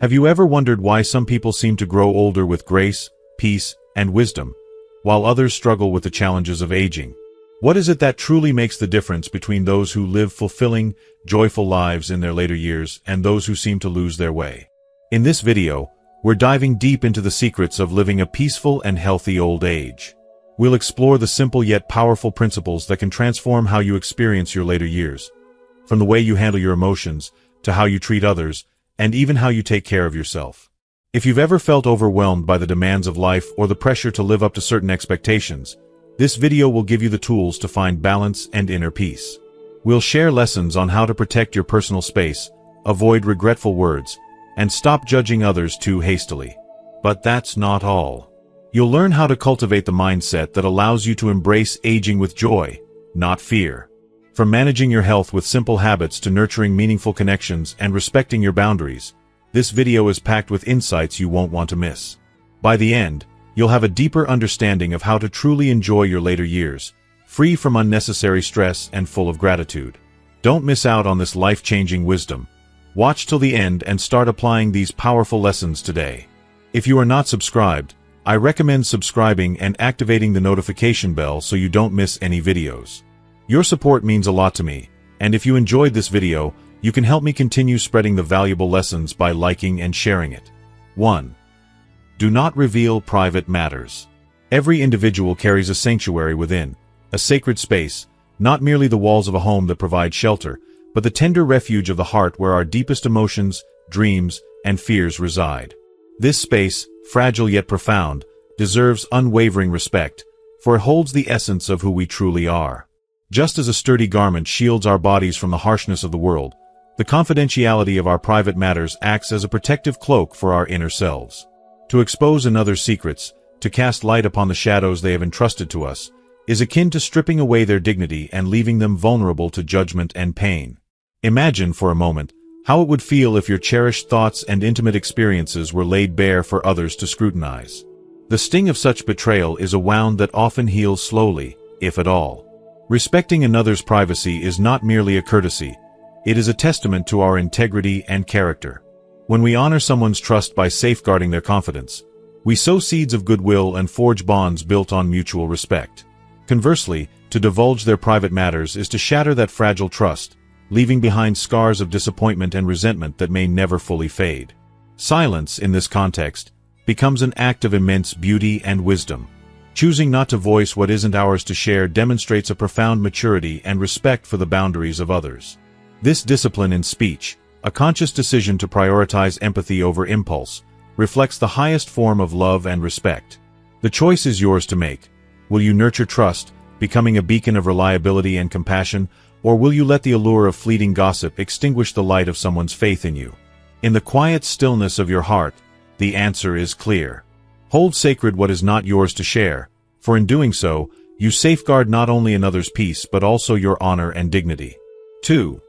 Have you ever wondered why some people seem to grow older with grace, peace, and wisdom, while others struggle with the challenges of aging? What is it that truly makes the difference between those who live fulfilling, joyful lives in their later years and those who seem to lose their way? In this video, we're diving deep into the secrets of living a peaceful and healthy old age. We'll explore the simple yet powerful principles that can transform how you experience your later years, from the way you handle your emotions, to how you treat others, and even how you take care of yourself. If you've ever felt overwhelmed by the demands of life or the pressure to live up to certain expectations, this video will give you the tools to find balance and inner peace. We'll share lessons on how to protect your personal space, avoid regretful words, and stop judging others too hastily. But that's not all. You'll learn how to cultivate the mindset that allows you to embrace aging with joy, not fear. From managing your health with simple habits to nurturing meaningful connections and respecting your boundaries, this video is packed with insights you won't want to miss. By the end, you'll have a deeper understanding of how to truly enjoy your later years, free from unnecessary stress and full of gratitude. Don't miss out on this life-changing wisdom. Watch till the end and start applying these powerful lessons today. If you are not subscribed, I recommend subscribing and activating the notification bell so you don't miss any videos. Your support means a lot to me, and if you enjoyed this video, you can help me continue spreading the valuable lessons by liking and sharing it. 1. Do not reveal private matters. Every individual carries a sanctuary within, a sacred space, not merely the walls of a home that provide shelter, but the tender refuge of the heart where our deepest emotions, dreams, and fears reside. This space, fragile yet profound, deserves unwavering respect, for it holds the essence of who we truly are. Just as a sturdy garment shields our bodies from the harshness of the world, the confidentiality of our private matters acts as a protective cloak for our inner selves. To expose another's secrets, to cast light upon the shadows they have entrusted to us, is akin to stripping away their dignity and leaving them vulnerable to judgment and pain. Imagine, for a moment, how it would feel if your cherished thoughts and intimate experiences were laid bare for others to scrutinize. The sting of such betrayal is a wound that often heals slowly, if at all. Respecting another's privacy is not merely a courtesy, it is a testament to our integrity and character. When we honor someone's trust by safeguarding their confidence, we sow seeds of goodwill and forge bonds built on mutual respect. Conversely, to divulge their private matters is to shatter that fragile trust, leaving behind scars of disappointment and resentment that may never fully fade. Silence, in this context, becomes an act of immense beauty and wisdom. Choosing not to voice what isn't ours to share demonstrates a profound maturity and respect for the boundaries of others. This discipline in speech, a conscious decision to prioritize empathy over impulse, reflects the highest form of love and respect. The choice is yours to make. Will you nurture trust, becoming a beacon of reliability and compassion, or will you let the allure of fleeting gossip extinguish the light of someone's faith in you? In the quiet stillness of your heart, the answer is clear. Hold sacred what is not yours to share, for in doing so, you safeguard not only another's peace but also your honor and dignity. 2.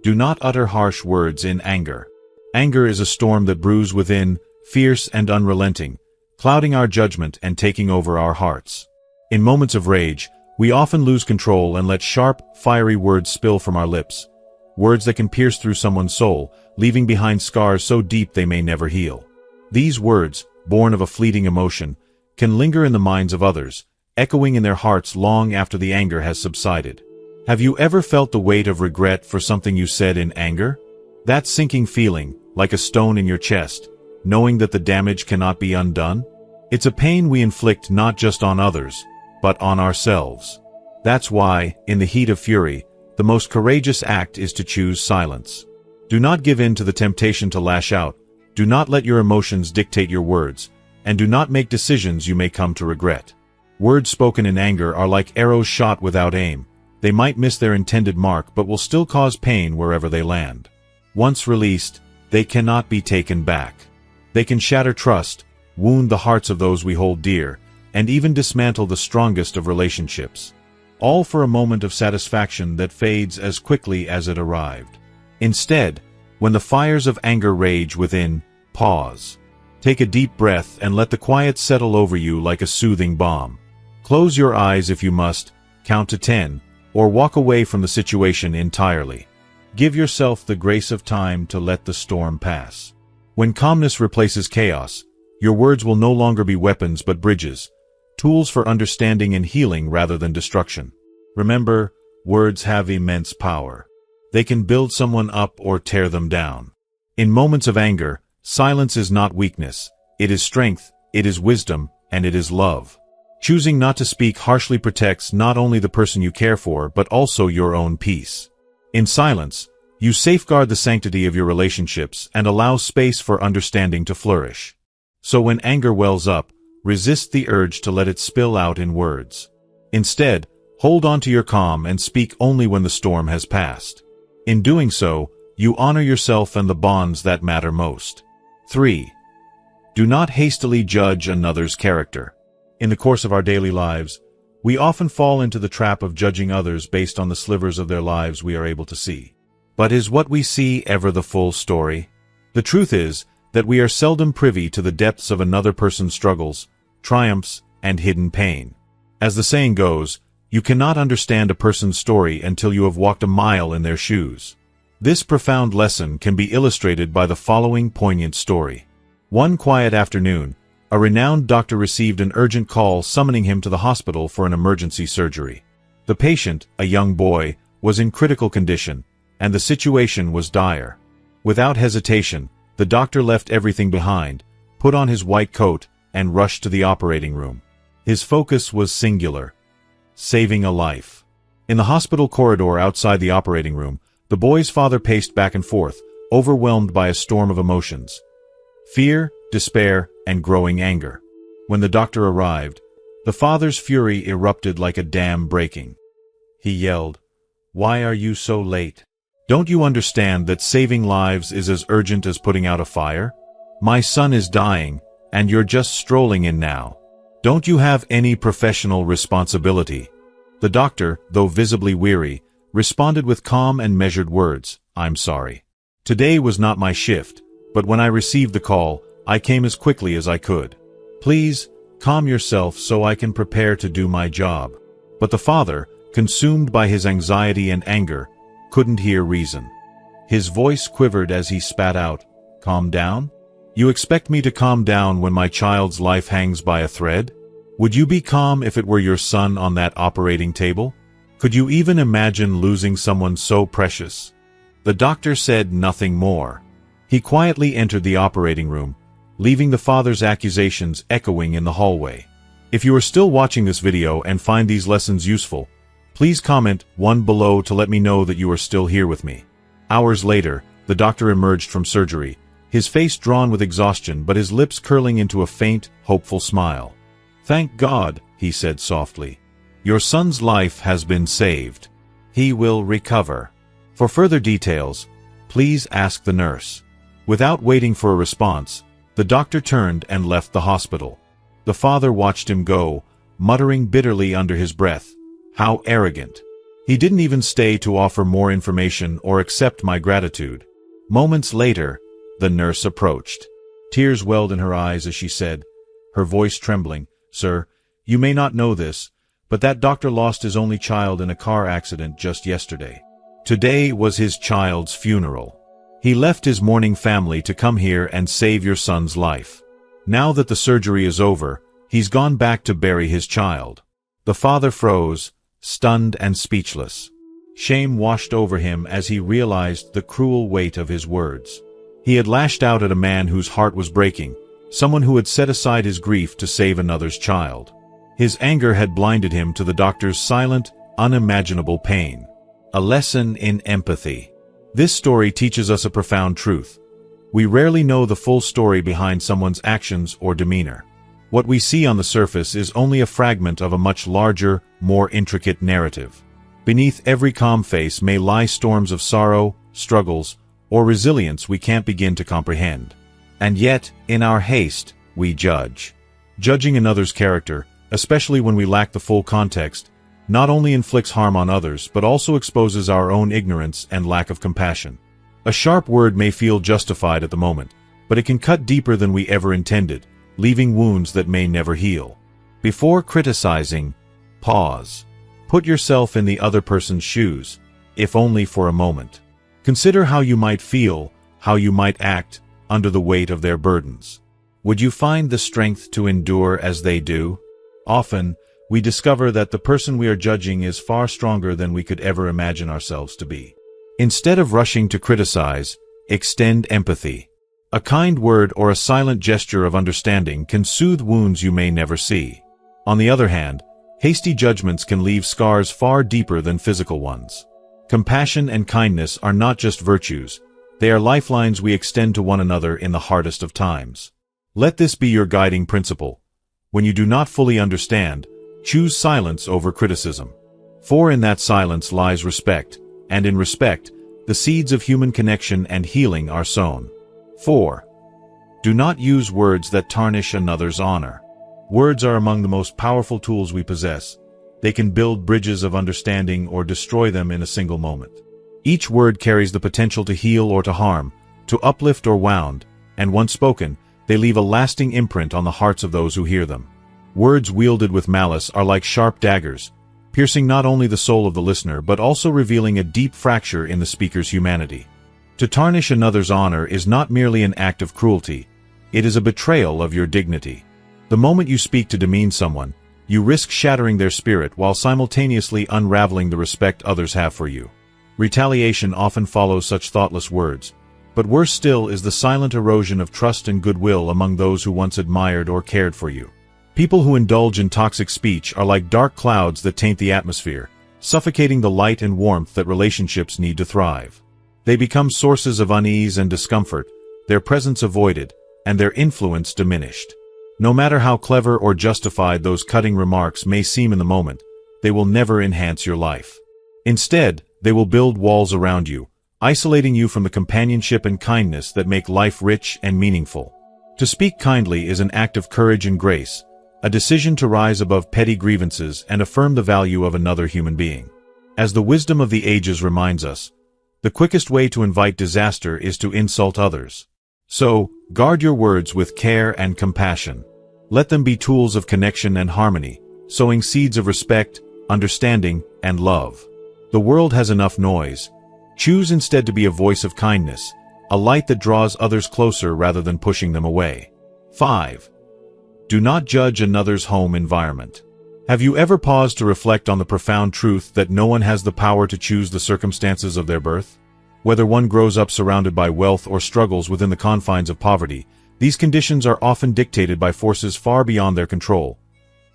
Do not utter harsh words in anger. Anger is a storm that brews within, fierce and unrelenting, clouding our judgment and taking over our hearts. In moments of rage, we often lose control and let sharp, fiery words spill from our lips, words that can pierce through someone's soul, leaving behind scars so deep they may never heal. These words, born of a fleeting emotion, can linger in the minds of others, echoing in their hearts long after the anger has subsided. Have you ever felt the weight of regret for something you said in anger? That sinking feeling, like a stone in your chest, knowing that the damage cannot be undone? It's a pain we inflict not just on others, but on ourselves. That's why, in the heat of fury, the most courageous act is to choose silence. Do not give in to the temptation to lash out, do not let your emotions dictate your words, and do not make decisions you may come to regret. Words spoken in anger are like arrows shot without aim. They might miss their intended mark but will still cause pain wherever they land. Once released, they cannot be taken back. They can shatter trust, wound the hearts of those we hold dear, and even dismantle the strongest of relationships. All for a moment of satisfaction that fades as quickly as it arrived. Instead, when the fires of anger rage within, pause. Take a deep breath and let the quiet settle over you like a soothing balm. Close your eyes if you must, count to 10, or walk away from the situation entirely. Give yourself the grace of time to let the storm pass. When calmness replaces chaos, your words will no longer be weapons but bridges, tools for understanding and healing rather than destruction. Remember, words have immense power. They can build someone up or tear them down. In moments of anger, silence is not weakness. It is strength, it is wisdom, and it is love. Choosing not to speak harshly protects not only the person you care for but also your own peace. In silence, you safeguard the sanctity of your relationships and allow space for understanding to flourish. So when anger wells up, resist the urge to let it spill out in words. Instead, hold on to your calm and speak only when the storm has passed. In doing so, you honor yourself and the bonds that matter most. 3. Do not hastily judge another's character. In the course of our daily lives, we often fall into the trap of judging others based on the slivers of their lives we are able to see. But is what we see ever the full story? The truth is that we are seldom privy to the depths of another person's struggles, triumphs, and hidden pain. As the saying goes, you cannot understand a person's story until you have walked a mile in their shoes. This profound lesson can be illustrated by the following poignant story. One quiet afternoon, a renowned doctor received an urgent call summoning him to the hospital for an emergency surgery. The patient, a young boy, was in critical condition, and the situation was dire. Without hesitation, the doctor left everything behind, put on his white coat, and rushed to the operating room. His focus was singular: saving a life. In the hospital corridor outside the operating room, the boy's father paced back and forth, overwhelmed by a storm of emotions: fear, despair, and growing anger. When the doctor arrived, the father's fury erupted like a dam breaking. He yelled, "Why are you so late? Don't you understand that saving lives is as urgent as putting out a fire? My son is dying, and you're just strolling in now. Don't you have any professional responsibility?" The doctor, though visibly weary, responded with calm and measured words: "I'm sorry. Today was not my shift, but when I received the call, I came as quickly as I could. Please, calm yourself so I can prepare to do my job." But the father, consumed by his anxiety and anger, couldn't hear reason. His voice quivered as he spat out, "Calm down? You expect me to calm down when my child's life hangs by a thread? Would you be calm if it were your son on that operating table? Could you even imagine losing someone so precious?" The doctor said nothing more. He quietly entered the operating room, leaving the father's accusations echoing in the hallway. If you are still watching this video and find these lessons useful, please comment 1 below to let me know that you are still here with me. Hours later, the doctor emerged from surgery, his face drawn with exhaustion but his lips curling into a faint, hopeful smile. "Thank God," he said softly. "Your son's life has been saved. He will recover. For further details, please ask the nurse." Without waiting for a response, the doctor turned and left the hospital. The father watched him go, muttering bitterly under his breath, "How arrogant. He didn't even stay to offer more information or accept my gratitude." Moments later, the nurse approached. Tears welled in her eyes as she said, her voice trembling, "Sir, you may not know this, but that doctor lost his only child in a car accident just yesterday. Today was his child's funeral. He left his mourning family to come here and save your son's life. Now that the surgery is over, he's gone back to bury his child." The father froze, stunned and speechless. Shame washed over him as he realized the cruel weight of his words. He had lashed out at a man whose heart was breaking, someone who had set aside his grief to save another's child. His anger had blinded him to the doctor's silent, unimaginable pain. A lesson in empathy. This story teaches us a profound truth. We rarely know the full story behind someone's actions or demeanor. What we see on the surface is only a fragment of a much larger, more intricate narrative. Beneath every calm face may lie storms of sorrow, struggles, or resilience we can't begin to comprehend. And yet, in our haste, we judge. Judging another's character, especially when we lack the full context, not only inflicts harm on others but also exposes our own ignorance and lack of compassion. A sharp word may feel justified at the moment, but it can cut deeper than we ever intended, leaving wounds that may never heal. Before criticizing, pause. Put yourself in the other person's shoes, if only for a moment. Consider how you might feel, how you might act, under the weight of their burdens. Would you find the strength to endure as they do? Often, we discover that the person we are judging is far stronger than we could ever imagine ourselves to be. Instead of rushing to criticize, extend empathy. A kind word or a silent gesture of understanding can soothe wounds you may never see. On the other hand, hasty judgments can leave scars far deeper than physical ones. Compassion and kindness are not just virtues, they are lifelines we extend to one another in the hardest of times. Let this be your guiding principle. When you do not fully understand, choose silence over criticism. For in that silence lies respect, and in respect, the seeds of human connection and healing are sown. 4. Do not use words that tarnish another's honor. Words are among the most powerful tools we possess. They can build bridges of understanding or destroy them in a single moment. Each word carries the potential to heal or to harm, to uplift or wound, and once spoken, they leave a lasting imprint on the hearts of those who hear them. Words wielded with malice are like sharp daggers, piercing not only the soul of the listener but also revealing a deep fracture in the speaker's humanity. To tarnish another's honor is not merely an act of cruelty, it is a betrayal of your dignity. The moment you speak to demean someone, you risk shattering their spirit while simultaneously unraveling the respect others have for you. Retaliation often follows such thoughtless words, but worse still is the silent erosion of trust and goodwill among those who once admired or cared for you. People who indulge in toxic speech are like dark clouds that taint the atmosphere, suffocating the light and warmth that relationships need to thrive. They become sources of unease and discomfort, their presence avoided, and their influence diminished. No matter how clever or justified those cutting remarks may seem in the moment, they will never enhance your life. Instead, they will build walls around you, isolating you from the companionship and kindness that make life rich and meaningful. To speak kindly is an act of courage and grace, a decision to rise above petty grievances and affirm the value of another human being. As the wisdom of the ages reminds us, the quickest way to invite disaster is to insult others. So, guard your words with care and compassion. Let them be tools of connection and harmony, sowing seeds of respect, understanding, and love. The world has enough noise. Choose instead to be a voice of kindness, a light that draws others closer rather than pushing them away. 5. Do not judge another's home environment. Have you ever paused to reflect on the profound truth that no one has the power to choose the circumstances of their birth? Whether one grows up surrounded by wealth or struggles within the confines of poverty, these conditions are often dictated by forces far beyond their control.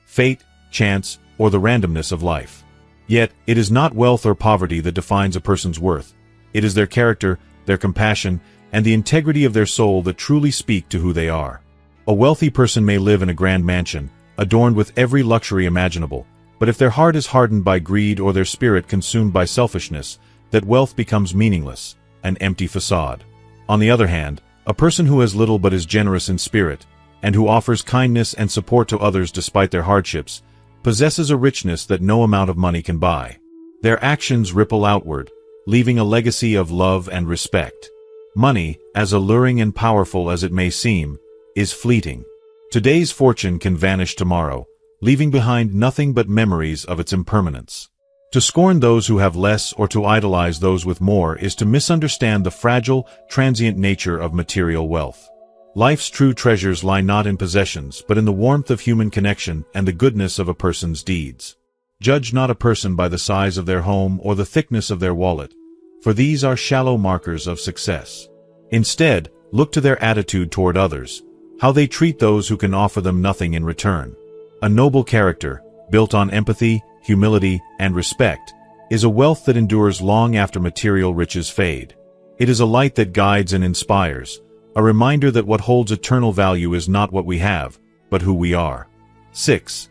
Fate, chance, or the randomness of life. Yet, it is not wealth or poverty that defines a person's worth. It is their character, their compassion, and the integrity of their soul that truly speak to who they are. A wealthy person may live in a grand mansion, adorned with every luxury imaginable, but if their heart is hardened by greed or their spirit consumed by selfishness, that wealth becomes meaningless, an empty facade. On the other hand, a person who has little but is generous in spirit, and who offers kindness and support to others despite their hardships, possesses a richness that no amount of money can buy. Their actions ripple outward, leaving a legacy of love and respect. Money, as alluring and powerful as it may seem, is fleeting. Today's fortune can vanish tomorrow, leaving behind nothing but memories of its impermanence. To scorn those who have less or to idolize those with more is to misunderstand the fragile, transient nature of material wealth. Life's true treasures lie not in possessions, but in the warmth of human connection and the goodness of a person's deeds. Judge not a person by the size of their home or the thickness of their wallet, for these are shallow markers of success. Instead, look to their attitude toward others, how they treat those who can offer them nothing in return. A noble character, built on empathy, humility, and respect, is a wealth that endures long after material riches fade. It is a light that guides and inspires, a reminder that what holds eternal value is not what we have, but who we are. 6.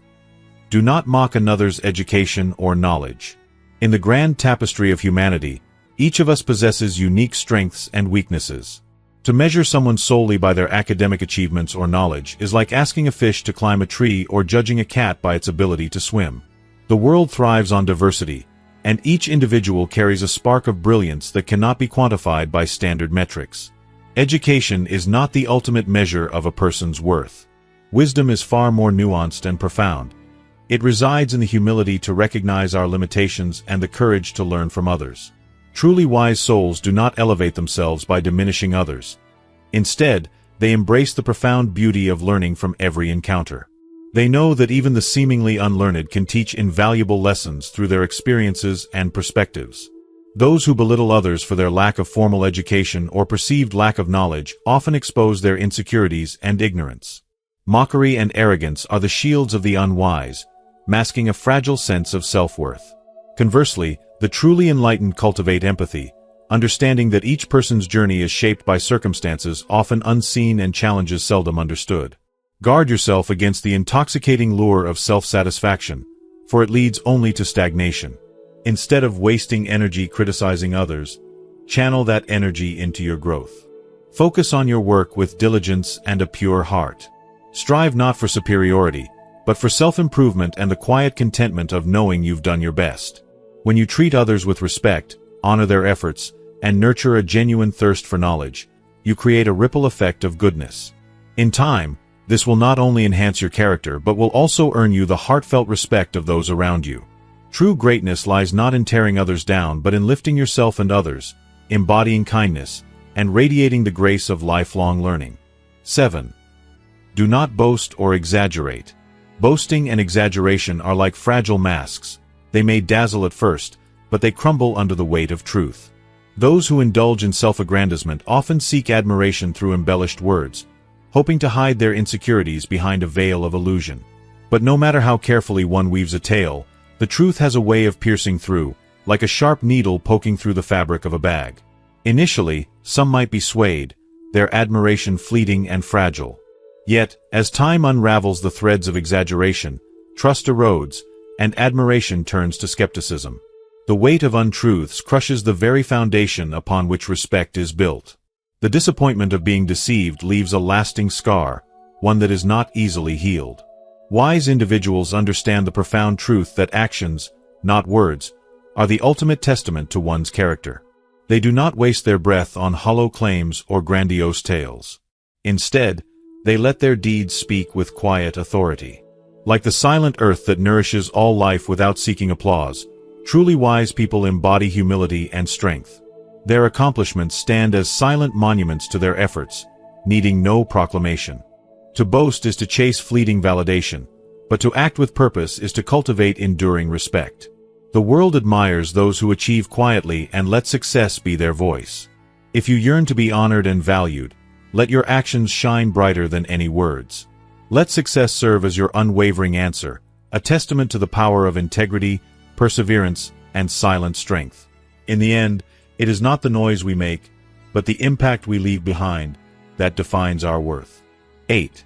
Do not mock another's education or knowledge. In the grand tapestry of humanity, each of us possesses unique strengths and weaknesses. To measure someone solely by their academic achievements or knowledge is like asking a fish to climb a tree or judging a cat by its ability to swim. The world thrives on diversity, and each individual carries a spark of brilliance that cannot be quantified by standard metrics. Education is not the ultimate measure of a person's worth. Wisdom is far more nuanced and profound. It resides in the humility to recognize our limitations and the courage to learn from others. Truly wise souls do not elevate themselves by diminishing others. Instead, they embrace the profound beauty of learning from every encounter. They know that even the seemingly unlearned can teach invaluable lessons through their experiences and perspectives. Those who belittle others for their lack of formal education or perceived lack of knowledge often expose their insecurities and ignorance. Mockery and arrogance are the shields of the unwise, masking a fragile sense of self-worth. Conversely, the truly enlightened cultivate empathy, understanding that each person's journey is shaped by circumstances often unseen and challenges seldom understood. Guard yourself against the intoxicating lure of self-satisfaction, for it leads only to stagnation. Instead of wasting energy criticizing others, channel that energy into your growth. Focus on your work with diligence and a pure heart. Strive not for superiority, but for self-improvement and the quiet contentment of knowing you've done your best. When you treat others with respect, honor their efforts, and nurture a genuine thirst for knowledge, you create a ripple effect of goodness. In time, this will not only enhance your character but will also earn you the heartfelt respect of those around you. True greatness lies not in tearing others down but in lifting yourself and others, embodying kindness, and radiating the grace of lifelong learning. 7. Do not boast or exaggerate. Boasting and exaggeration are like fragile masks. They may dazzle at first, but they crumble under the weight of truth. Those who indulge in self-aggrandizement often seek admiration through embellished words, hoping to hide their insecurities behind a veil of illusion. But no matter how carefully one weaves a tale, the truth has a way of piercing through, like a sharp needle poking through the fabric of a bag. Initially, some might be swayed, their admiration fleeting and fragile. Yet, as time unravels the threads of exaggeration, trust erodes, and admiration turns to skepticism. The weight of untruths crushes the very foundation upon which respect is built. The disappointment of being deceived leaves a lasting scar, one that is not easily healed. Wise individuals understand the profound truth that actions, not words, are the ultimate testament to one's character. They do not waste their breath on hollow claims or grandiose tales. Instead, they let their deeds speak with quiet authority. Like the silent earth that nourishes all life without seeking applause, truly wise people embody humility and strength. Their accomplishments stand as silent monuments to their efforts, needing no proclamation. To boast is to chase fleeting validation, but to act with purpose is to cultivate enduring respect. The world admires those who achieve quietly and let success be their voice. If you yearn to be honored and valued, let your actions shine brighter than any words. Let success serve as your unwavering answer, a testament to the power of integrity, perseverance, and silent strength. In the end, it is not the noise we make, but the impact we leave behind, that defines our worth. 8.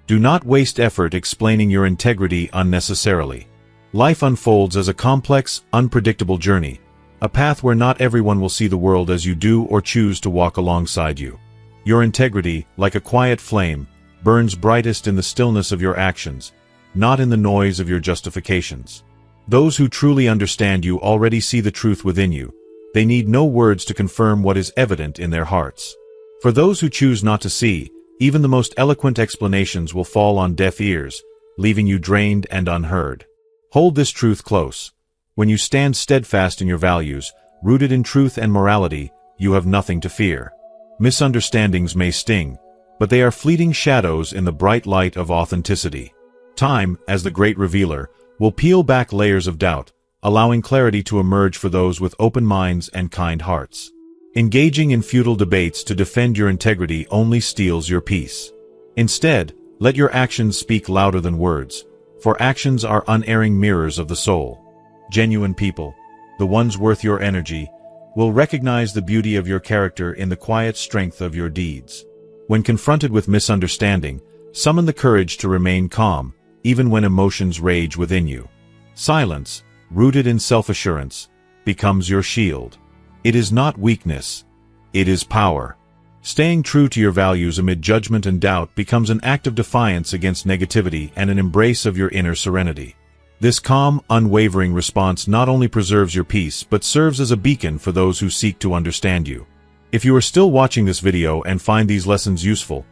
Do not waste effort explaining your integrity unnecessarily. Life unfolds as a complex, unpredictable journey, a path where not everyone will see the world as you do or choose to walk alongside you. Your integrity, like a quiet flame, burns brightest in the stillness of your actions, not in the noise of your justifications. Those who truly understand you already see the truth within you. They need no words to confirm what is evident in their hearts. For those who choose not to see, even the most eloquent explanations will fall on deaf ears, leaving you drained and unheard. Hold this truth close. When you stand steadfast in your values, rooted in truth and morality, you have nothing to fear. Misunderstandings may sting, but they are fleeting shadows in the bright light of authenticity. Time, as the great revealer, will peel back layers of doubt, allowing clarity to emerge for those with open minds and kind hearts. Engaging in futile debates to defend your integrity only steals your peace. Instead, let your actions speak louder than words, for actions are unerring mirrors of the soul. Genuine people, the ones worth your energy, will recognize the beauty of your character in the quiet strength of your deeds. When confronted with misunderstanding, summon the courage to remain calm, even when emotions rage within you. Silence, rooted in self-assurance, becomes your shield. It is not weakness, it is power. Staying true to your values amid judgment and doubt becomes an act of defiance against negativity and an embrace of your inner serenity. This calm, unwavering response not only preserves your peace but serves as a beacon for those who seek to understand you. If you are still watching this video and find these lessons useful,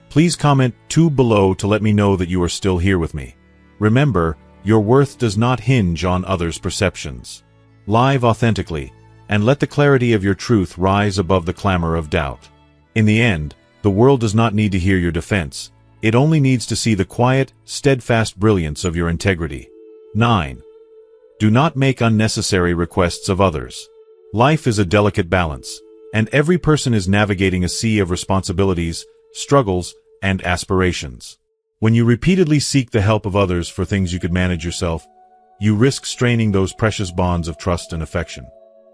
please comment 2 below to let me know that you are still here with me. Remember, your worth does not hinge on others' perceptions. Live authentically, and let the clarity of your truth rise above the clamor of doubt. In the end, The world does not need to hear your defense. It only needs to see the quiet, steadfast brilliance of your integrity. 9. Do not make unnecessary requests of others. Life is a delicate balance, and every person is navigating a sea of responsibilities, struggles, and aspirations. When you repeatedly seek the help of others for things you could manage yourself, you risk straining those precious bonds of trust and affection.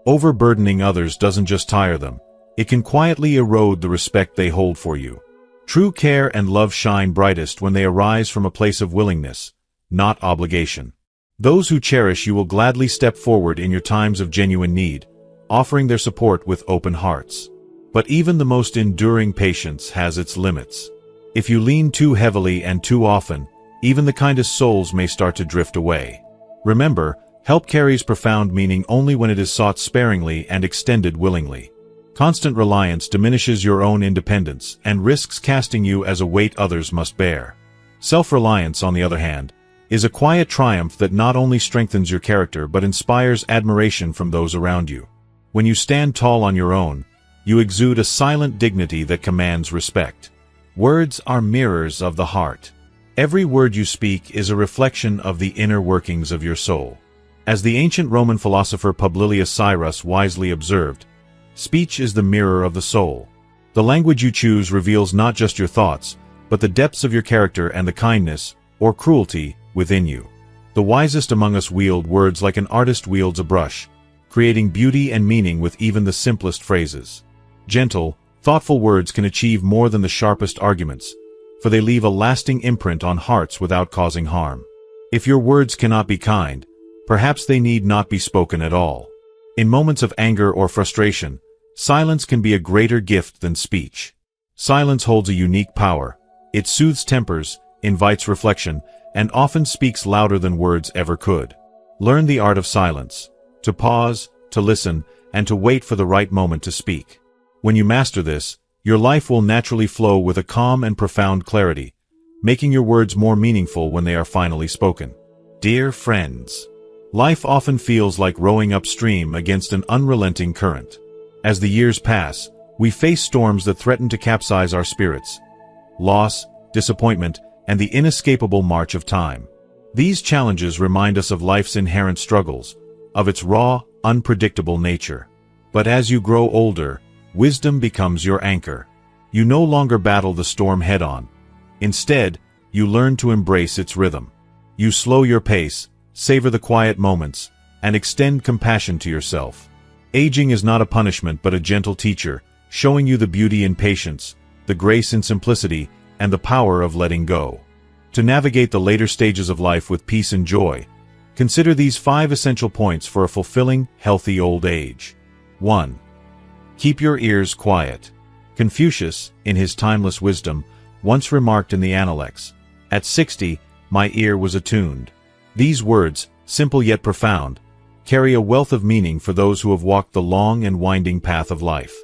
Overburdening others doesn't just tire them, it can quietly erode the respect they hold for you. True care and love shine brightest when they arise from a place of willingness, not obligation. Those who cherish you will gladly step forward in your times of genuine need, offering their support with open hearts. But even the most enduring patience has its limits. If you lean too heavily and too often, even the kindest souls may start to drift away. Remember, help carries profound meaning only when it is sought sparingly and extended willingly. Constant reliance diminishes your own independence and risks casting you as a weight others must bear. Self-reliance, on the other hand, is a quiet triumph that not only strengthens your character but inspires admiration from those around you. When you stand tall on your own, you exude a silent dignity that commands respect. Words are mirrors of the heart. Every word you speak is a reflection of the inner workings of your soul. As the ancient Roman philosopher Publilius Cyrus wisely observed, speech is the mirror of the soul. The language you choose reveals not just your thoughts, but the depths of your character and the kindness, or cruelty, within you. The wisest among us wield words like an artist wields a brush, creating beauty and meaning with even the simplest phrases. Gentle, thoughtful words can achieve more than the sharpest arguments, for they leave a lasting imprint on hearts without causing harm. If your words cannot be kind, perhaps they need not be spoken at all. In moments of anger or frustration, silence can be a greater gift than speech. Silence holds a unique power. It soothes tempers, invites reflection, and often speaks louder than words ever could. Learn the art of silence, to pause, to listen, and to wait for the right moment to speak. When you master this, your life will naturally flow with a calm and profound clarity, making your words more meaningful when they are finally spoken. Dear friends, life often feels like rowing upstream against an unrelenting current. As the years pass, we face storms that threaten to capsize our spirits. Loss, disappointment, and the inescapable march of time. These challenges remind us of life's inherent struggles, of its raw, unpredictable nature. But as you grow older, wisdom becomes your anchor. You no longer battle the storm head-on. Instead, you learn to embrace its rhythm. You slow your pace, savor the quiet moments, and extend compassion to yourself. Aging is not a punishment but a gentle teacher, showing you the beauty in patience, the grace in simplicity, and the power of letting go. To navigate the later stages of life with peace and joy, consider these 5 essential points for a fulfilling, healthy old age. 1. Keep your ears quiet. Confucius, in his timeless wisdom, once remarked in the Analects, "At 60, my ear was attuned." These words, simple yet profound, carry a wealth of meaning for those who have walked the long and winding path of life.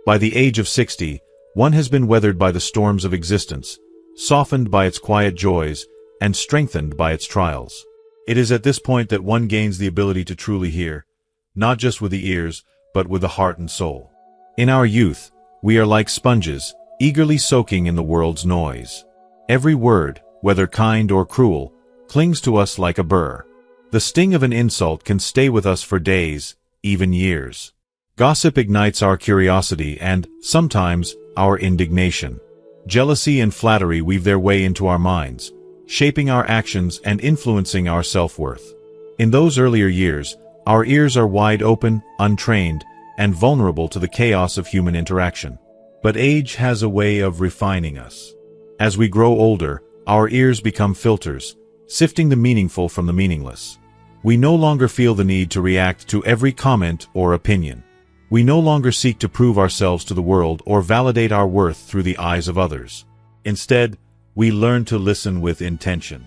By the age of 60, one has been weathered by the storms of existence, softened by its quiet joys, and strengthened by its trials. It is at this point that one gains the ability to truly hear, not just with the ears, but with the heart and soul. In our youth, we are like sponges, eagerly soaking in the world's noise. Every word, whether kind or cruel, clings to us like a burr. The sting of an insult can stay with us for days, even years. Gossip ignites our curiosity and, sometimes, our indignation. Jealousy and flattery weave their way into our minds, shaping our actions and influencing our self-worth. In those earlier years, our ears are wide open, untrained, and vulnerable to the chaos of human interaction. But age has a way of refining us. As we grow older, our ears become filters, sifting the meaningful from the meaningless. We no longer feel the need to react to every comment or opinion. We no longer seek to prove ourselves to the world or validate our worth through the eyes of others. Instead, we learn to listen with intention.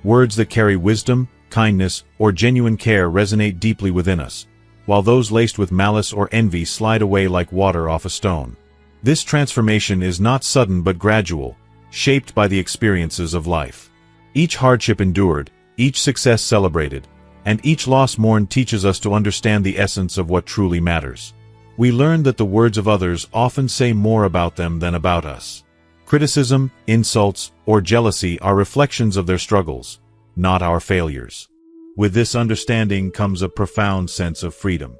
Words that carry wisdom, kindness, or genuine care resonate deeply within us, while those laced with malice or envy slide away like water off a stone. This transformation is not sudden but gradual, shaped by the experiences of life. Each hardship endured, each success celebrated, and each loss mourned teaches us to understand the essence of what truly matters. We learn that the words of others often say more about them than about us. Criticism, insults, or jealousy are reflections of their struggles, not our failures. With this understanding comes a profound sense of freedom.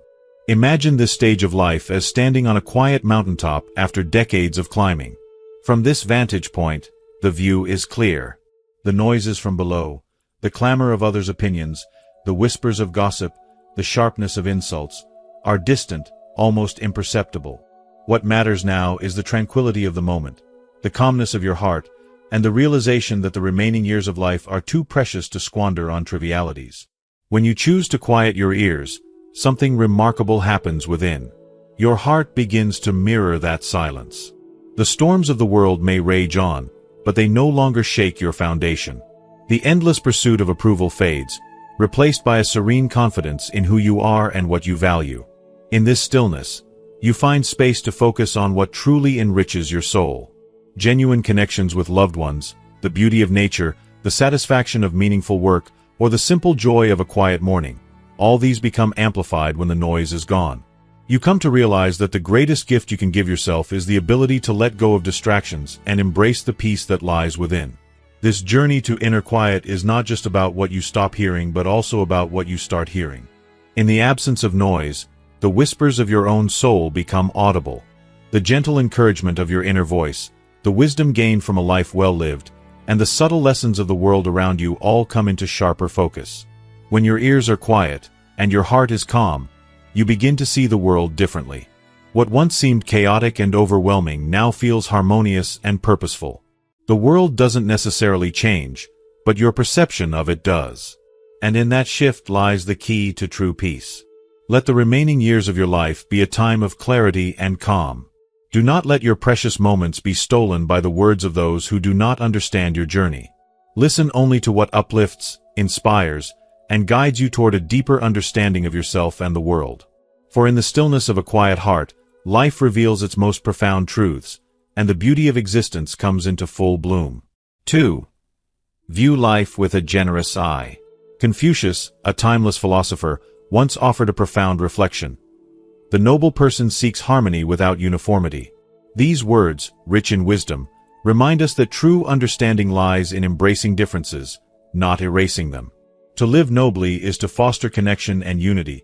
Imagine this stage of life as standing on a quiet mountaintop after decades of climbing. From this vantage point, the view is clear. The noises from below, the clamor of others' opinions, the whispers of gossip, the sharpness of insults, are distant, almost imperceptible. What matters now is the tranquility of the moment, the calmness of your heart, and the realization that the remaining years of life are too precious to squander on trivialities. When you choose to quiet your ears, something remarkable happens within. Your heart begins to mirror that silence. The storms of the world may rage on, but they no longer shake your foundation. The endless pursuit of approval fades, replaced by a serene confidence in who you are and what you value. In this stillness, you find space to focus on what truly enriches your soul. Genuine connections with loved ones, the beauty of nature, the satisfaction of meaningful work, or the simple joy of a quiet morning. All these become amplified when the noise is gone. You come to realize that the greatest gift you can give yourself is the ability to let go of distractions and embrace the peace that lies within. This journey to inner quiet is not just about what you stop hearing, but also about what you start hearing. In the absence of noise, the whispers of your own soul become audible. The gentle encouragement of your inner voice, the wisdom gained from a life well lived, and the subtle lessons of the world around you all come into sharper focus. When your ears are quiet, and your heart is calm, you begin to see the world differently. What once seemed chaotic and overwhelming now feels harmonious and purposeful. The world doesn't necessarily change, but your perception of it does. And in that shift lies the key to true peace. Let the remaining years of your life be a time of clarity and calm. Do not let your precious moments be stolen by the words of those who do not understand your journey. Listen only to what uplifts, inspires, and guides you toward a deeper understanding of yourself and the world. For in the stillness of a quiet heart, life reveals its most profound truths, and the beauty of existence comes into full bloom. 2. View life with a generous eye. Confucius, a timeless philosopher, once offered a profound reflection. The noble person seeks harmony without uniformity. These words, rich in wisdom, remind us that true understanding lies in embracing differences, not erasing them. To live nobly is to foster connection and unity,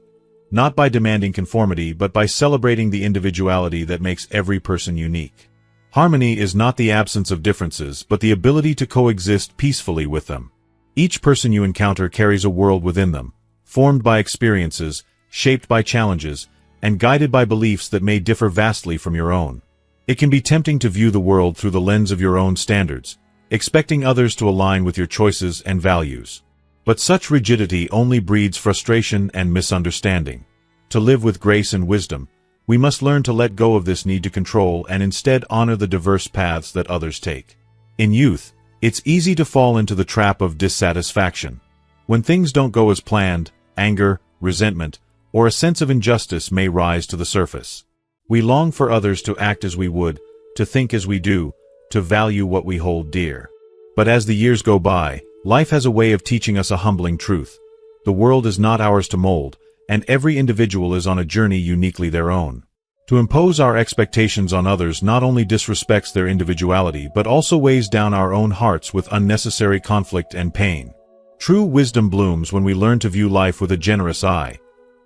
not by demanding conformity but by celebrating the individuality that makes every person unique. Harmony is not the absence of differences but the ability to coexist peacefully with them. Each person you encounter carries a world within them, formed by experiences, shaped by challenges, and guided by beliefs that may differ vastly from your own. It can be tempting to view the world through the lens of your own standards, expecting others to align with your choices and values. But such rigidity only breeds frustration and misunderstanding. To live with grace and wisdom, we must learn to let go of this need to control and instead honor the diverse paths that others take. In youth, it's easy to fall into the trap of dissatisfaction. When things don't go as planned, anger, resentment, or a sense of injustice may rise to the surface. We long for others to act as we would, to think as we do, to value what we hold dear. But as the years go by, life has a way of teaching us a humbling truth. The world is not ours to mold, and every individual is on a journey uniquely their own. To impose our expectations on others not only disrespects their individuality but also weighs down our own hearts with unnecessary conflict and pain. True wisdom blooms when we learn to view life with a generous eye,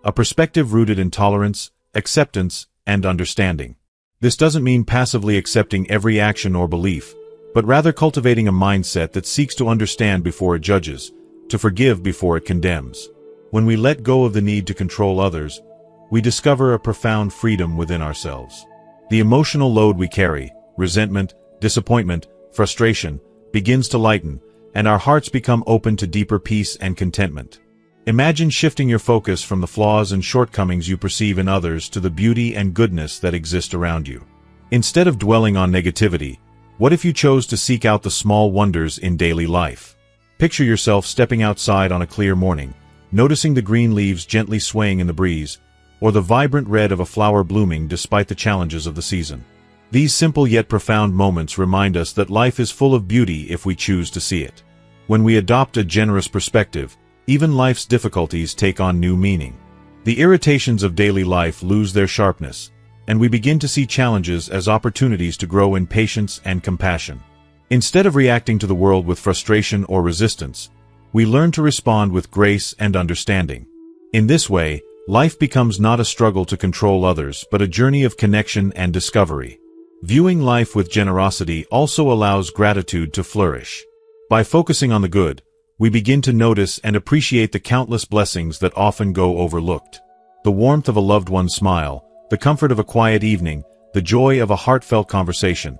a perspective rooted in tolerance, acceptance, and understanding. This doesn't mean passively accepting every action or belief, but rather cultivating a mindset that seeks to understand before it judges, to forgive before it condemns. When we let go of the need to control others, we discover a profound freedom within ourselves. The emotional load we carry, resentment, disappointment, frustration, begins to lighten, and our hearts become open to deeper peace and contentment. Imagine shifting your focus from the flaws and shortcomings you perceive in others to the beauty and goodness that exist around you. Instead of dwelling on negativity, what if you chose to seek out the small wonders in daily life? Picture yourself stepping outside on a clear morning, noticing the green leaves gently swaying in the breeze, or the vibrant red of a flower blooming despite the challenges of the season. These simple yet profound moments remind us that life is full of beauty if we choose to see it. When we adopt a generous perspective, even life's difficulties take on new meaning. The irritations of daily life lose their sharpness, and we begin to see challenges as opportunities to grow in patience and compassion. Instead of reacting to the world with frustration or resistance, we learn to respond with grace and understanding. In this way, life becomes not a struggle to control others but a journey of connection and discovery. Viewing life with generosity also allows gratitude to flourish. By focusing on the good, we begin to notice and appreciate the countless blessings that often go overlooked. The warmth of a loved one's smile, the comfort of a quiet evening, the joy of a heartfelt conversation.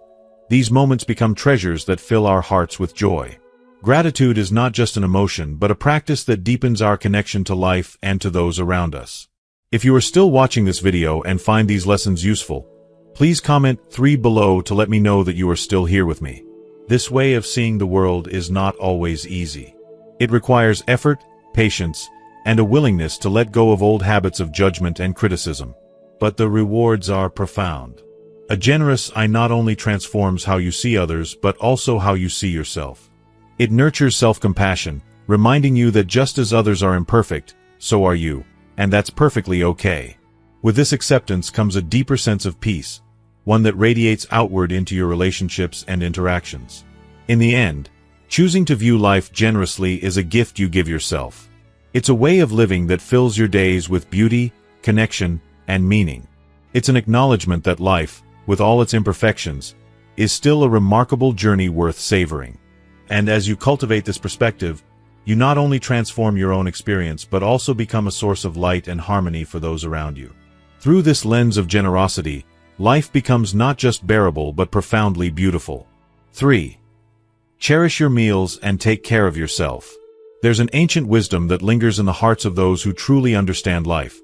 These moments become treasures that fill our hearts with joy. Gratitude is not just an emotion but a practice that deepens our connection to life and to those around us. If you are still watching this video and find these lessons useful, please comment 3 below to let me know that you are still here with me. This way of seeing the world is not always easy. It requires effort, patience, and a willingness to let go of old habits of judgment and criticism. But the rewards are profound. A generous eye not only transforms how you see others but also how you see yourself. It nurtures self-compassion, reminding you that just as others are imperfect, so are you, and that's perfectly okay. With this acceptance comes a deeper sense of peace, one that radiates outward into your relationships and interactions. In the end, choosing to view life generously is a gift you give yourself. It's a way of living that fills your days with beauty, connection, and meaning. It's an acknowledgement that life, with all its imperfections, is still a remarkable journey worth savoring. And as you cultivate this perspective, you not only transform your own experience but also become a source of light and harmony for those around you. Through this lens of generosity, life becomes not just bearable but profoundly beautiful. 3. Cherish your meals and take care of yourself. There's an ancient wisdom that lingers in the hearts of those who truly understand life.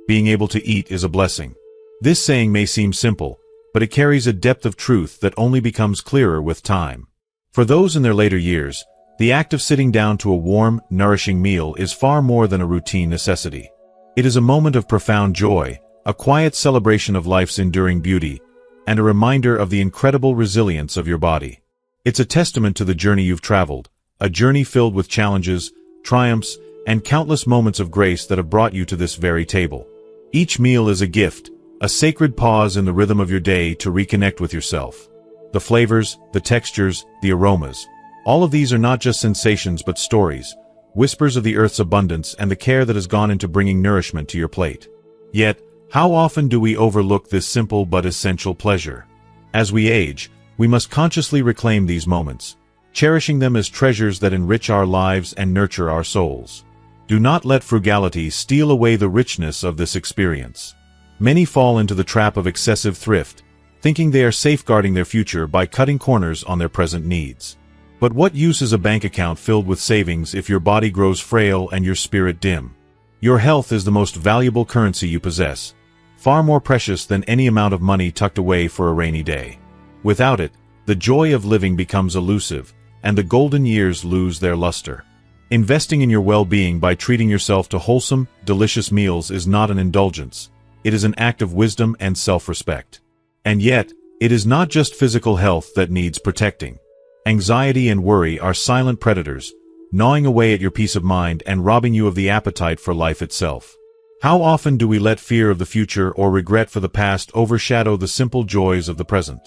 Being able to eat is a blessing. This saying may seem simple, but it carries a depth of truth that only becomes clearer with time. For those in their later years, the act of sitting down to a warm, nourishing meal is far more than a routine necessity. It is a moment of profound joy, a quiet celebration of life's enduring beauty, and a reminder of the incredible resilience of your body. It's a testament to the journey you've traveled, a journey filled with challenges, triumphs, and countless moments of grace that have brought you to this very table. Each meal is a gift, a sacred pause in the rhythm of your day to reconnect with yourself. The flavors, the textures, the aromas. All of these are not just sensations but stories, whispers of the earth's abundance and the care that has gone into bringing nourishment to your plate. Yet, how often do we overlook this simple but essential pleasure? As we age, we must consciously reclaim these moments, cherishing them as treasures that enrich our lives and nurture our souls. Do not let frugality steal away the richness of this experience. Many fall into the trap of excessive thrift, thinking they are safeguarding their future by cutting corners on their present needs. But what use is a bank account filled with savings if your body grows frail and your spirit dim? Your health is the most valuable currency you possess, far more precious than any amount of money tucked away for a rainy day. Without it, the joy of living becomes elusive, and the golden years lose their luster. Investing in your well-being by treating yourself to wholesome, delicious meals is not an indulgence. It is an act of wisdom and self-respect. And yet, it is not just physical health that needs protecting. Anxiety and worry are silent predators, gnawing away at your peace of mind and robbing you of the appetite for life itself. How often do we let fear of the future or regret for the past overshadow the simple joys of the present?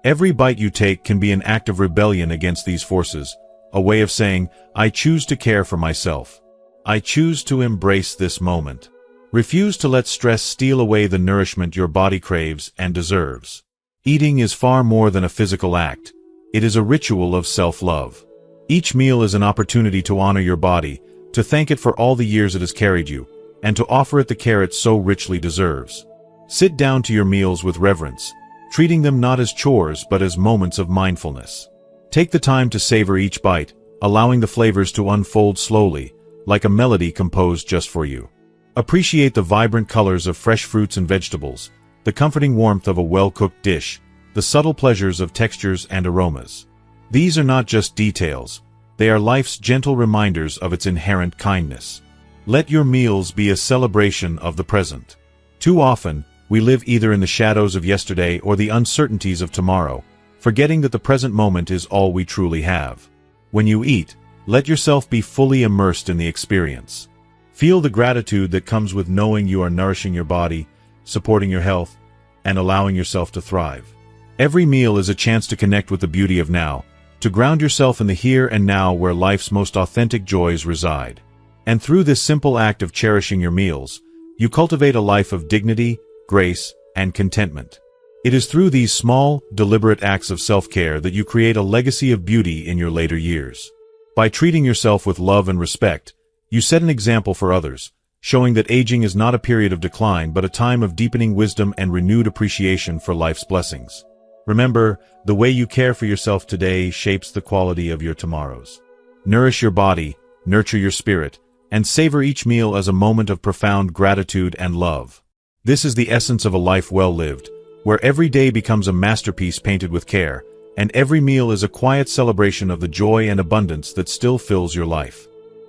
Every bite you take can be an act of rebellion against these forces, a way of saying, I choose to care for myself. I choose to embrace this moment. Refuse to let stress steal away the nourishment your body craves and deserves. Eating is far more than a physical act. It is a ritual of self-love. Each meal is an opportunity to honor your body, to thank it for all the years it has carried you, and to offer it the care it so richly deserves. Sit down to your meals with reverence, treating them not as chores but as moments of mindfulness. Take the time to savor each bite, allowing the flavors to unfold slowly, like a melody composed just for you. Appreciate the vibrant colors of fresh fruits and vegetables, the comforting warmth of a well-cooked dish, the subtle pleasures of textures and aromas. These are not just details, they are life's gentle reminders of its inherent kindness. Let your meals be a celebration of the present. Too often, we live either in the shadows of yesterday or the uncertainties of tomorrow, forgetting that the present moment is all we truly have. When you eat, let yourself be fully immersed in the experience. Feel the gratitude that comes with knowing you are nourishing your body, supporting your health, and allowing yourself to thrive. Every meal is a chance to connect with the beauty of now, to ground yourself in the here and now where life's most authentic joys reside. And through this simple act of cherishing your meals, you cultivate a life of dignity, grace, and contentment. It is through these small, deliberate acts of self-care that you create a legacy of beauty in your later years. By treating yourself with love and respect, you set an example for others, showing that aging is not a period of decline but a time of deepening wisdom and renewed appreciation for life's blessings. Remember, the way you care for yourself today shapes the quality of your tomorrows. Nourish your body, nurture your spirit, and savor each meal as a moment of profound gratitude and love. This is the essence of a life well lived, where every day becomes a masterpiece painted with care, and every meal is a quiet celebration of the joy and abundance that still fills your life.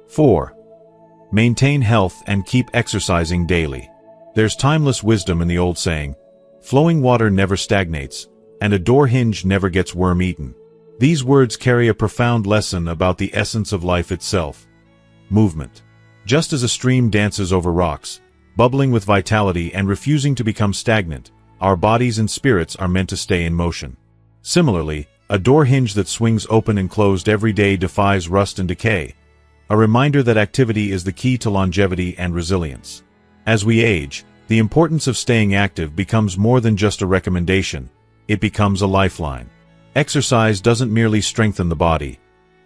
4. Maintain health and keep exercising daily. There's timeless wisdom in the old saying, flowing water never stagnates, and a door hinge never gets worm-eaten. These words carry a profound lesson about the essence of life itself: movement. Just as a stream dances over rocks, bubbling with vitality and refusing to become stagnant, our bodies and spirits are meant to stay in motion. Similarly, a door hinge that swings open and closed every day defies rust and decay, a reminder that activity is the key to longevity and resilience. As we age, the importance of staying active becomes more than just a recommendation. It becomes a lifeline. Exercise doesn't merely strengthen the body,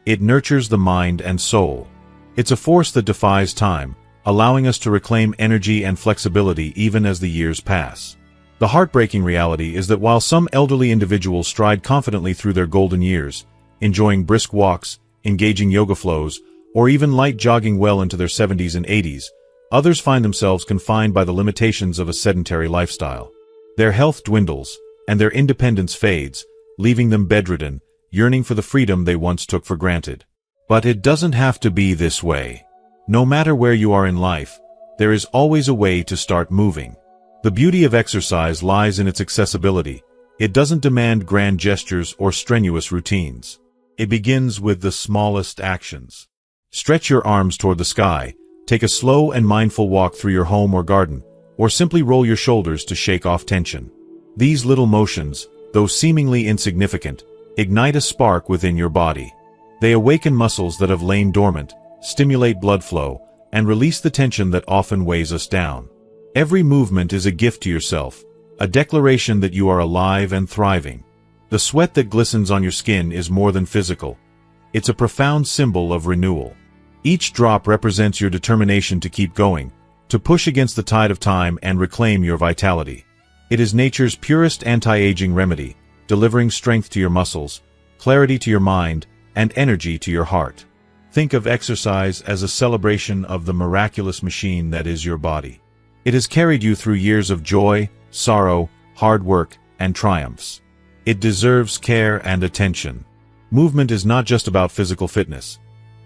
it nurtures the mind and soul. It's a force that defies time, allowing us to reclaim energy and flexibility even as the years pass. The heartbreaking reality is that while some elderly individuals stride confidently through their golden years, enjoying brisk walks, engaging yoga flows, or even light jogging well into their 70s and 80s, others find themselves confined by the limitations of a sedentary lifestyle. Their health dwindles, and their independence fades, leaving them bedridden, yearning for the freedom they once took for granted. But it doesn't have to be this way. No matter where you are in life, there is always a way to start moving. The beauty of exercise lies in its accessibility. It doesn't demand grand gestures or strenuous routines. It begins with the smallest actions. Stretch your arms toward the sky, take a slow and mindful walk through your home or garden, or simply roll your shoulders to shake off tension. These little motions, though seemingly insignificant, ignite a spark within your body. They awaken muscles that have lain dormant, stimulate blood flow, and release the tension that often weighs us down. Every movement is a gift to yourself, a declaration that you are alive and thriving. The sweat that glistens on your skin is more than physical. It's a profound symbol of renewal. Each drop represents your determination to keep going, to push against the tide of time and reclaim your vitality. It is nature's purest anti-aging remedy, delivering strength to your muscles, clarity to your mind, and energy to your heart. Think of exercise as a celebration of the miraculous machine that is your body. It has carried you through years of joy, sorrow, hard work, and triumphs. It deserves care and attention. Movement is not just about physical fitness.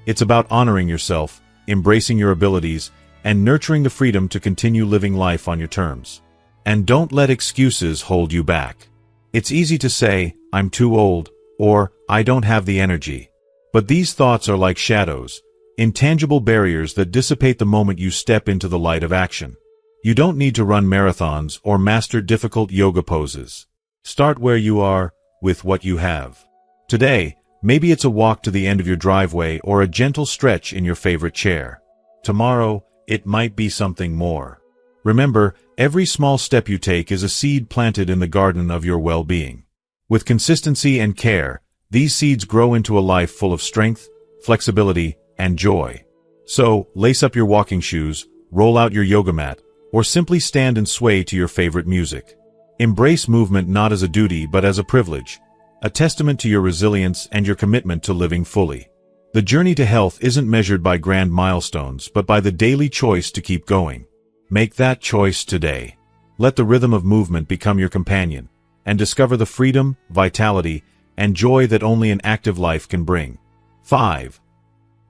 It's about honoring yourself, embracing your abilities, and nurturing the freedom to continue living life on your terms. And don't let excuses hold you back. It's easy to say, "I'm too old," or "I don't have the energy." But these thoughts are like shadows, intangible barriers that dissipate the moment you step into the light of action. You don't need to run marathons or master difficult yoga poses. Start where you are, with what you have. Today, maybe it's a walk to the end of your driveway or a gentle stretch in your favorite chair. Tomorrow, it might be something more. Remember, every small step you take is a seed planted in the garden of your well-being. With consistency and care, these seeds grow into a life full of strength, flexibility, and joy. So, lace up your walking shoes, roll out your yoga mat, or simply stand and sway to your favorite music. Embrace movement not as a duty but as a privilege, a testament to your resilience and your commitment to living fully. The journey to health isn't measured by grand milestones but by the daily choice to keep going. Make that choice today. Let the rhythm of movement become your companion, and discover the freedom, vitality, and joy that only an active life can bring. 5.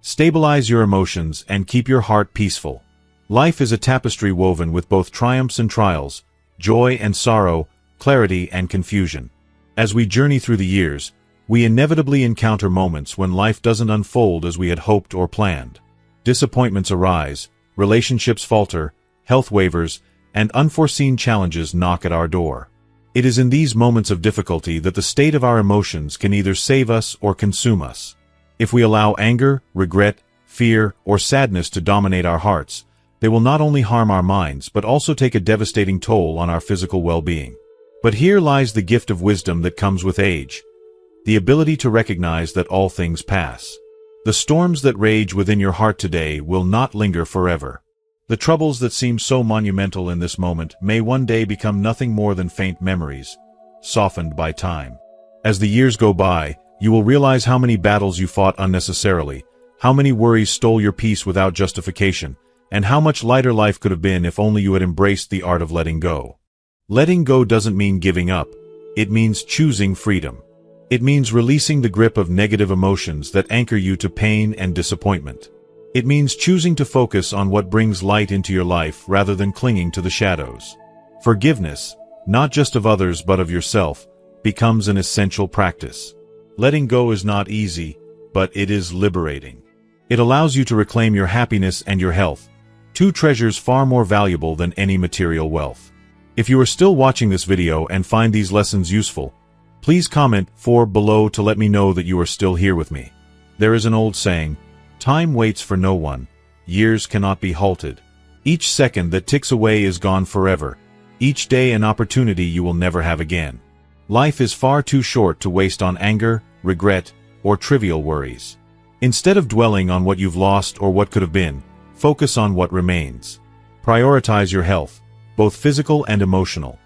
Stabilize your emotions and keep your heart peaceful. Life is a tapestry woven with both triumphs and trials, joy and sorrow, clarity and confusion. As we journey through the years, we inevitably encounter moments when life doesn't unfold as we had hoped or planned. Disappointments arise, relationships falter, health wavers, and unforeseen challenges knock at our door. It is in these moments of difficulty that the state of our emotions can either save us or consume us. If we allow anger, regret, fear, or sadness to dominate our hearts, they will not only harm our minds but also take a devastating toll on our physical well-being. But here lies the gift of wisdom that comes with age, the ability to recognize that all things pass. The storms that rage within your heart today will not linger forever. The troubles that seem so monumental in this moment may one day become nothing more than faint memories, softened by time. As the years go by, you will realize how many battles you fought unnecessarily, how many worries stole your peace without justification, and how much lighter life could have been if only you had embraced the art of letting go. Letting go doesn't mean giving up. It means choosing freedom. It means releasing the grip of negative emotions that anchor you to pain and disappointment. It means choosing to focus on what brings light into your life rather than clinging to the shadows. Forgiveness, not just of others but of yourself, becomes an essential practice. Letting go is not easy, but it is liberating. It allows you to reclaim your happiness and your health, two treasures far more valuable than any material wealth. If you are still watching this video and find these lessons useful, please comment below to let me know that you are still here with me. There is an old saying, "Time waits for no one. Years cannot be halted. Each second that ticks away is gone forever. Each day an opportunity you will never have again." Life is far too short to waste on anger, regret, or trivial worries. Instead of dwelling on what you've lost or what could have been, focus on what remains. Prioritize your health, both physical and emotional,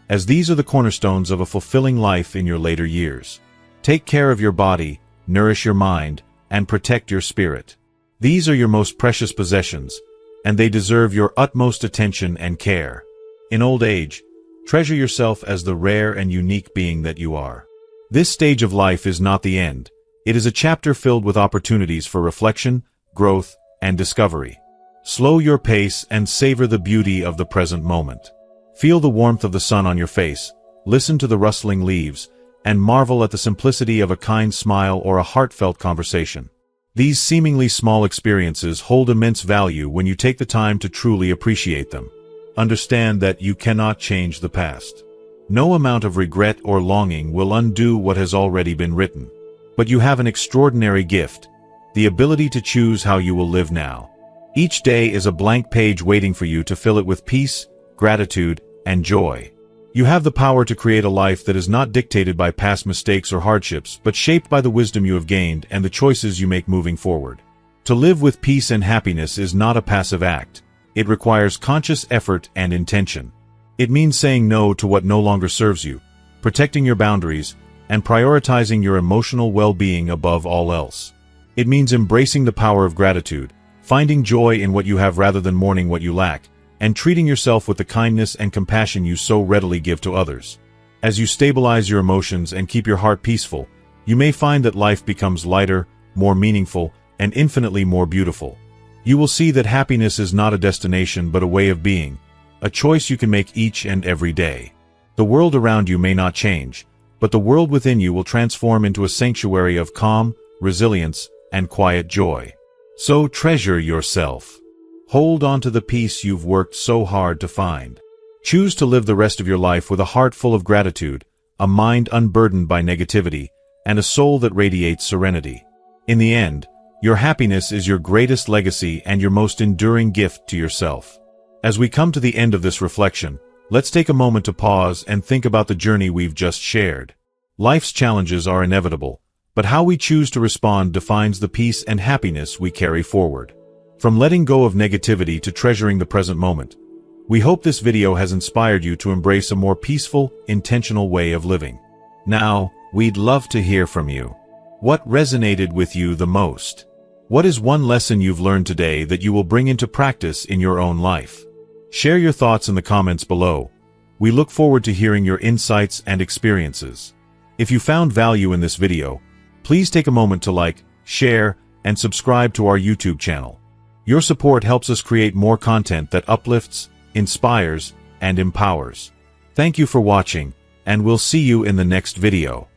as these are the cornerstones of a fulfilling life in your later years. Take care of your body, nourish your mind, and protect your spirit. These are your most precious possessions, and they deserve your utmost attention and care. In old age, treasure yourself as the rare and unique being that you are. This stage of life is not the end. It is a chapter filled with opportunities for reflection, growth, and discovery. Slow your pace and savor the beauty of the present moment. Feel the warmth of the sun on your face, listen to the rustling leaves, and marvel at the simplicity of a kind smile or a heartfelt conversation. These seemingly small experiences hold immense value when you take the time to truly appreciate them. Understand that you cannot change the past. No amount of regret or longing will undo what has already been written. But you have an extraordinary gift, the ability to choose how you will live now. Each day is a blank page waiting for you to fill it with peace, gratitude, and joy. You have the power to create a life that is not dictated by past mistakes or hardships, but shaped by the wisdom you have gained and the choices you make moving forward. To live with peace and happiness is not a passive act. It requires conscious effort and intention. It means saying no to what no longer serves you, protecting your boundaries, and prioritizing your emotional well-being above all else. It means embracing the power of gratitude, finding joy in what you have rather than mourning what you lack, and treating yourself with the kindness and compassion you so readily give to others. As you stabilize your emotions and keep your heart peaceful, you may find that life becomes lighter, more meaningful, and infinitely more beautiful. You will see that happiness is not a destination but a way of being, a choice you can make each and every day. The world around you may not change, but the world within you will transform into a sanctuary of calm, resilience, and quiet joy. So treasure yourself. Hold on to the peace you've worked so hard to find. Choose to live the rest of your life with a heart full of gratitude, a mind unburdened by negativity, and a soul that radiates serenity. In the end, your happiness is your greatest legacy and your most enduring gift to yourself. As we come to the end of this reflection, let's take a moment to pause and think about the journey we've just shared. Life's challenges are inevitable, but how we choose to respond defines the peace and happiness we carry forward. From letting go of negativity to treasuring the present moment, we hope this video has inspired you to embrace a more peaceful, intentional way of living. Now, we'd love to hear from you. What resonated with you the most? What is one lesson you've learned today that you will bring into practice in your own life? Share your thoughts in the comments below. We look forward to hearing your insights and experiences. If you found value in this video, please take a moment to like, share, and subscribe to our YouTube channel. Your support helps us create more content that uplifts, inspires, and empowers. Thank you for watching, and we'll see you in the next video.